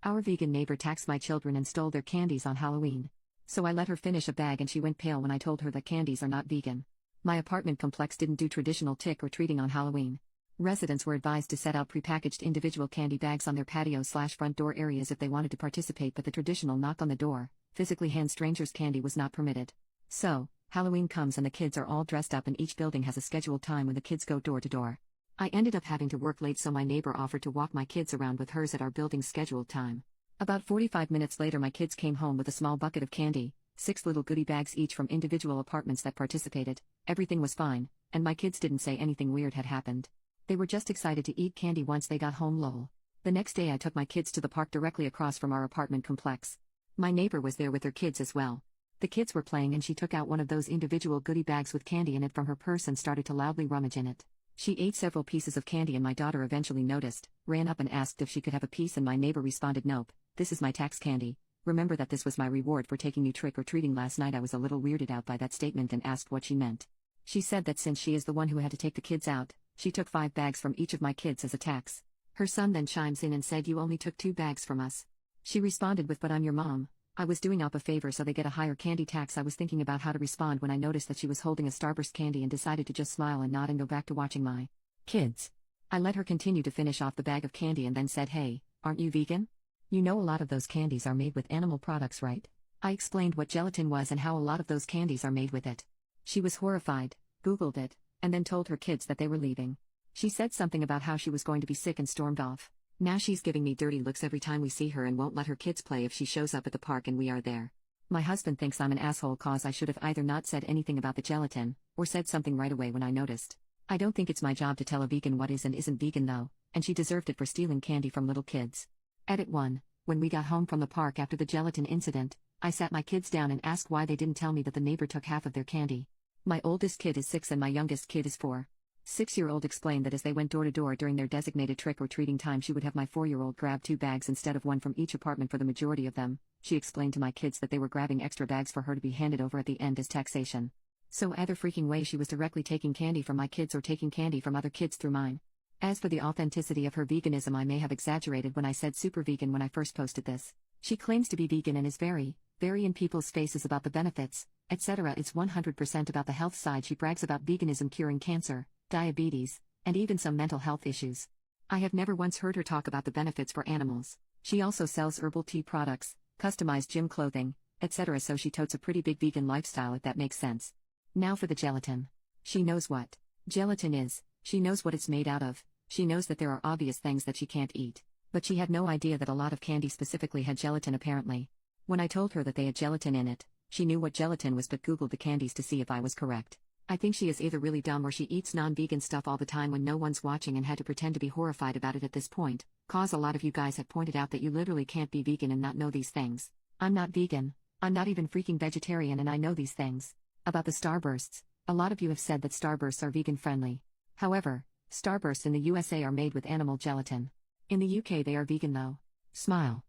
Our vegan neighbor taxed my children and stole their candies on Halloween. So I let her finish a bag and she went pale when I told her that candies are not vegan. My apartment complex didn't do traditional trick-or-treating on Halloween. Residents were advised to set out prepackaged individual candy bags on their patio/front door areas if they wanted to participate, but the traditional knock on the door, physically hand strangers candy was not permitted. So, Halloween comes and the kids are all dressed up and each building has a scheduled time when the kids go door to door. I ended up having to work late, so my neighbor offered to walk my kids around with hers at our building's scheduled time. About 45 minutes later my kids came home with a small bucket of candy, 6 little goodie bags each from individual apartments that participated. Everything was fine, and my kids didn't say anything weird had happened. They were just excited to eat candy once they got home, lol. The next day I took my kids to the park directly across from our apartment complex. My neighbor was there with her kids as well. The kids were playing and she took out one of those individual goodie bags with candy in it from her purse and started to loudly rummage in it. She ate several pieces of candy and my daughter eventually noticed, ran up and asked if she could have a piece, and my neighbor responded, "Nope, this is my tax candy. Remember that this was my reward for taking you trick-or-treating last night." I was a little weirded out by that statement and asked what she meant. She said that since she is the one who had to take the kids out, she took 5 bags from each of my kids as a tax. Her son then chimes in and said, "You only took 2 bags from us." She responded with, "But I'm your mom. I was doing up a favor so they get a higher candy tax." I was thinking about how to respond when I noticed that she was holding a Starburst candy and decided to just smile and nod and go back to watching my kids. I let her continue to finish off the bag of candy and then said, "Hey, aren't you vegan? You know a lot of those candies are made with animal products, right?" I explained what gelatin was and how a lot of those candies are made with it. She was horrified, Googled it, and then told her kids that they were leaving. She said something about how she was going to be sick and stormed off. Now she's giving me dirty looks every time we see her and won't let her kids play if she shows up at the park and we are there. My husband thinks I'm an asshole cause I should have either not said anything about the gelatin, or said something right away when I noticed. I don't think it's my job to tell a vegan what is and isn't vegan though, and she deserved it for stealing candy from little kids. Edit 1. When we got home from the park after the gelatin incident, I sat my kids down and asked why they didn't tell me that the neighbor took half of their candy. My oldest kid is 6 and my youngest kid is 4. 6-year-old explained that as they went door to door during their designated trick-or-treating time, she would have my 4-year-old grab 2 bags instead of 1 from each apartment for the majority of them. She explained to my kids that they were grabbing extra bags for her to be handed over at the end as taxation. So either freaking way she was directly taking candy from my kids or taking candy from other kids through mine. As for the authenticity of her veganism, I may have exaggerated when I said super vegan when I first posted this. She claims to be vegan and is very in people's faces about the benefits, etc. It's 100% about the health side. She brags about veganism curing cancer, diabetes, and even some mental health issues. I have never once heard her talk about the benefits for animals. She also sells herbal tea products, customized gym clothing, etc. So she totes a pretty big vegan lifestyle, if that makes sense. Now for the gelatin. She knows what gelatin is, she knows what it's made out of, she knows that there are obvious things that she can't eat. But she had no idea that a lot of candy specifically had gelatin apparently. When I told her that they had gelatin in it, she knew what gelatin was but Googled the candies to see if I was correct. I think she is either really dumb or she eats non-vegan stuff all the time when no one's watching and had to pretend to be horrified about it at this point, cause a lot of you guys have pointed out that you literally can't be vegan and not know these things. I'm not vegan, I'm not even freaking vegetarian, and I know these things. About the Starbursts, a lot of you have said that Starbursts are vegan friendly. However, Starbursts in the USA are made with animal gelatin. In the UK they are vegan though. Smile.